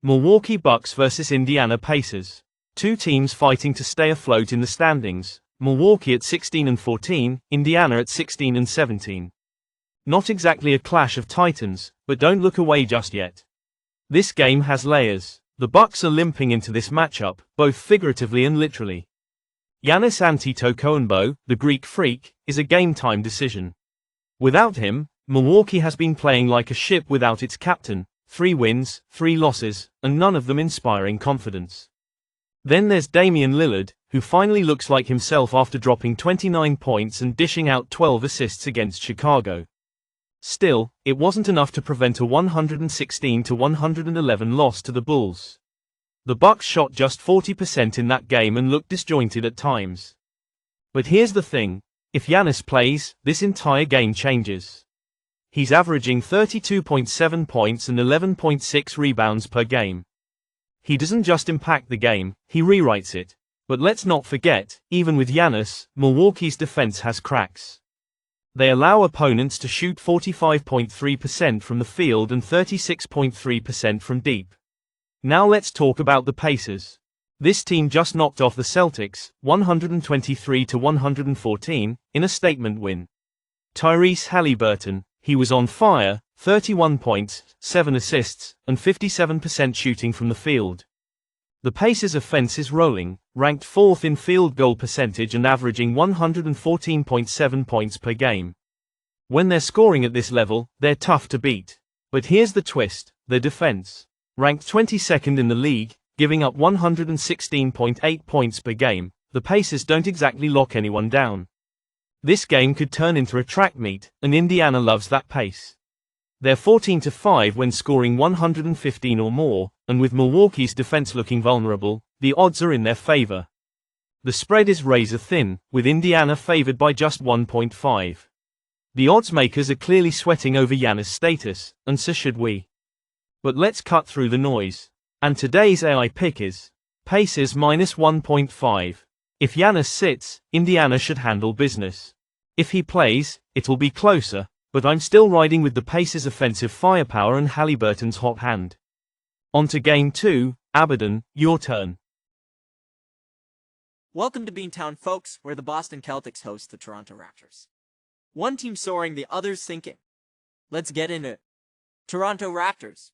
Milwaukee Bucks vs Indiana Pacers. Two teams fighting to stay afloat in the standings, Milwaukee at 16-14, Indiana at 16-17. Not exactly a clash of titans, but don't look away just yet. This game has layers. The Bucks are limping into this matchup, both figuratively and literally. Giannis Antetokounmpo, the Greek freak, is a game-time decision. Without him, Milwaukee has been playing like a ship without its captain. 3 wins, 3 losses, and none of them inspiring confidence. Then there's Damian Lillard, who finally looks like himself after dropping 29 points and dishing out 12 assists against Chicago. Still, it wasn't enough to prevent a 116-111 loss to the Bulls. The Bucks shot just 40% in that game and looked disjointed at times. But here's the thing, if Giannis plays, this entire game changes. He's averaging 32.7 points and 11.6 rebounds per game. He doesn't just impact the game, he rewrites it. But let's not forget, even with Giannis, Milwaukee's defense has cracks. They allow opponents to shoot 45.3% from the field and 36.3% from deep. Now let's talk about the Pacers. This team just knocked off the Celtics, 123-114, in a statement win. Tyrese Haliburton, he was on fire, 31 points, 7 assists, and 57% shooting from the field. The Pacers' offense is rolling, ranked 4th in field goal percentage and averaging 114.7 points per game. When they're scoring at this level, they're tough to beat. But here's the twist, their defense. Ranked 22nd in the league, giving up 116.8 points per game, the Pacers don't exactly lock anyone down. This game could turn into a track meet, and Indiana loves that pace. They're 14-5 when scoring 115 or more, and with Milwaukee's defense looking vulnerable, the odds are in their favor. The spread is razor thin, with Indiana favored by just 1.5. The odds makers are clearly sweating over Giannis' status, and so should we. But let's cut through the noise. And today's AI pick is Pacers minus 1.5. If Giannis sits, Indiana should handle business. If he plays, it'll be closer, but I'm still riding with the Pacers' offensive firepower and Haliburton's hot hand. On to Game 2, Abaddon, your turn. Welcome to Beantown, folks, where the Boston Celtics host the Toronto Raptors. One team soaring, the other's sinking. Let's get into it. Toronto Raptors.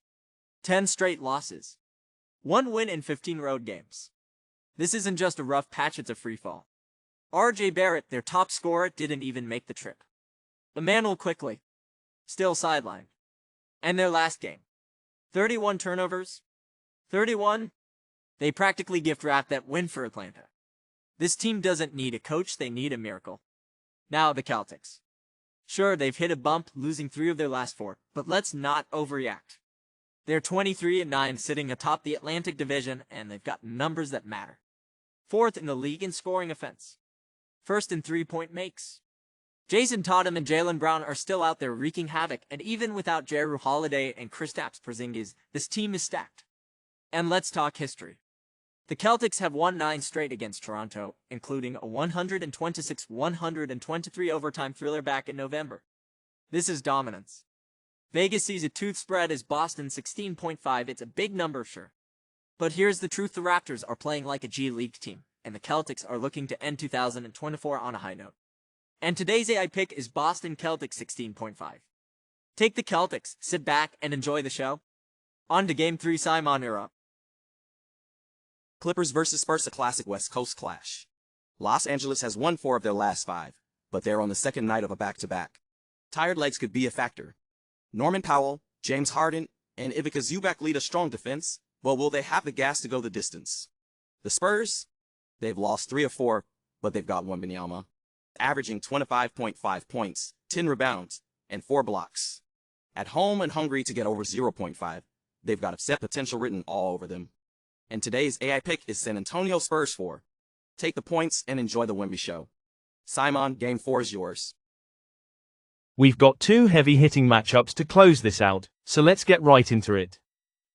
10 straight losses. 1 win in 15 road games. This isn't just a rough patch, it's a freefall. RJ Barrett, their top scorer, didn't even make the trip. Emmanuel quickly. Still sidelined. And their last game. 31 turnovers. 31. They practically gift wrapped that win for Atlanta. This team doesn't need a coach, they need a miracle. Now the Celtics. Sure, they've hit a bump, losing 3 of their last 4, but let's not overreact. They're 23-9 sitting atop the Atlantic Division, and they've got numbers that matter. 4th in the league in scoring offense. 1st in 3-point makes. Jason Tatum and Jaylen Brown are still out there wreaking havoc, and even without Jrue Holiday and Kristaps Porzingis, this team is stacked. And let's talk history. The Celtics have won 9 straight against Toronto, including a 126-123 overtime thriller back in November. This is dominance. Vegas sees a tooth spread as Boston 16.5. It's a big number, sure. But here's the truth, the Raptors are playing like a G League team, and the Celtics are looking to end 2024 on a high note. And today's AI pick is Boston Celtics 16.5. Take the Celtics, sit back, and enjoy the show. On to Game 3, Simon, you're up. Clippers vs Spurs, a classic West Coast clash. Los Angeles has won 4 of their last 5, but they're on the second night of a back-to-back. Tired legs could be a factor. Norman Powell, James Harden, and Ivica Zubac lead a strong defense, but will they have the gas to go the distance? The Spurs? They've lost 3 of 4, but they've got Wembanyama, averaging 25.5 points, 10 rebounds, and 4 blocks. At home and hungry to get over 0.5, they've got upset potential written all over them. And today's AI pick is San Antonio Spurs 4. Take the points and enjoy the Wemby show. Simon, Game 4 is yours. We've got two heavy-hitting matchups to close this out, so let's get right into it.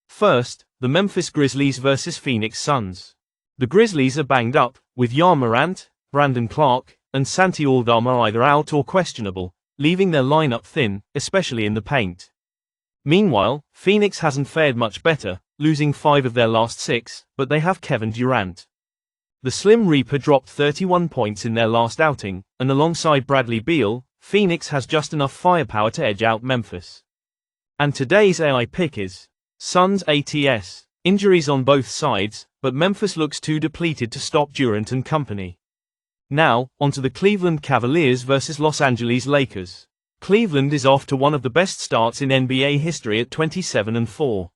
First, the Memphis Grizzlies vs Phoenix Suns. The Grizzlies are banged up, with Ja Morant, Brandon Clark, and Santi Aldama either out or questionable, leaving their lineup thin, especially in the paint. Meanwhile, Phoenix hasn't fared much better, losing 5 of their last 6, but they have Kevin Durant. The Slim Reaper dropped 31 points in their last outing, and alongside Bradley Beal, Phoenix has just enough firepower to edge out Memphis. And today's AI pick is Suns ATS. Injuries on both sides, but Memphis looks too depleted to stop Durant and company. Now, onto the Cleveland Cavaliers vs Los Angeles Lakers. Cleveland is off to one of the best starts in NBA history at 27-4.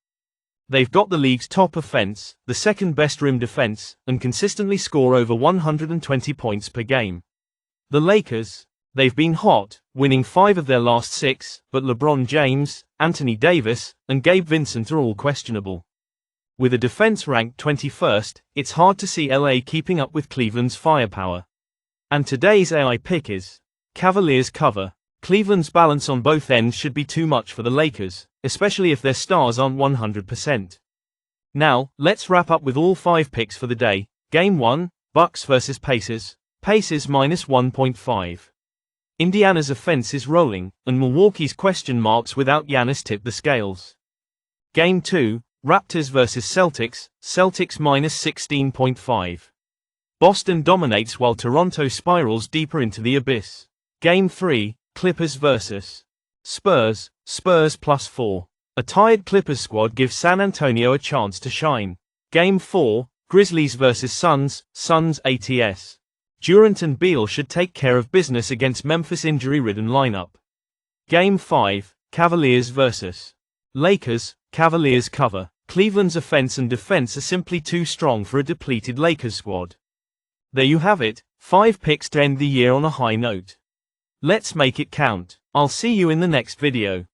They've got the league's top offense, the second best rim defense, and consistently score over 120 points per game. The Lakers, they've been hot, winning 5 of their last 6, but LeBron James, Anthony Davis, and Gabe Vincent are all questionable. With a defense ranked 21st, it's hard to see LA keeping up with Cleveland's firepower. And today's AI pick is Cavaliers cover. Cleveland's balance on both ends should be too much for the Lakers, especially if their stars aren't 100%. Now, let's wrap up with all 5 picks for the day. Game 1, Bucks vs Pacers. Pacers -1.5. Indiana's offense is rolling, and Milwaukee's question marks without Giannis tip the scales. Game 2, Raptors vs Celtics. Celtics -16.5. Boston dominates while Toronto spirals deeper into the abyss. Game 3, Clippers vs Spurs. Spurs +4. A tired Clippers squad gives San Antonio a chance to shine. Game 4, Grizzlies vs Suns. Suns ATS. Durant and Beal should take care of business against Memphis' injury-ridden lineup. Game 5, Cavaliers vs Lakers. Cavaliers cover. Cleveland's offense and defense are simply too strong for a depleted Lakers squad. There you have it, 5 picks to end the year on a high note. Let's make it count. I'll see you in the next video.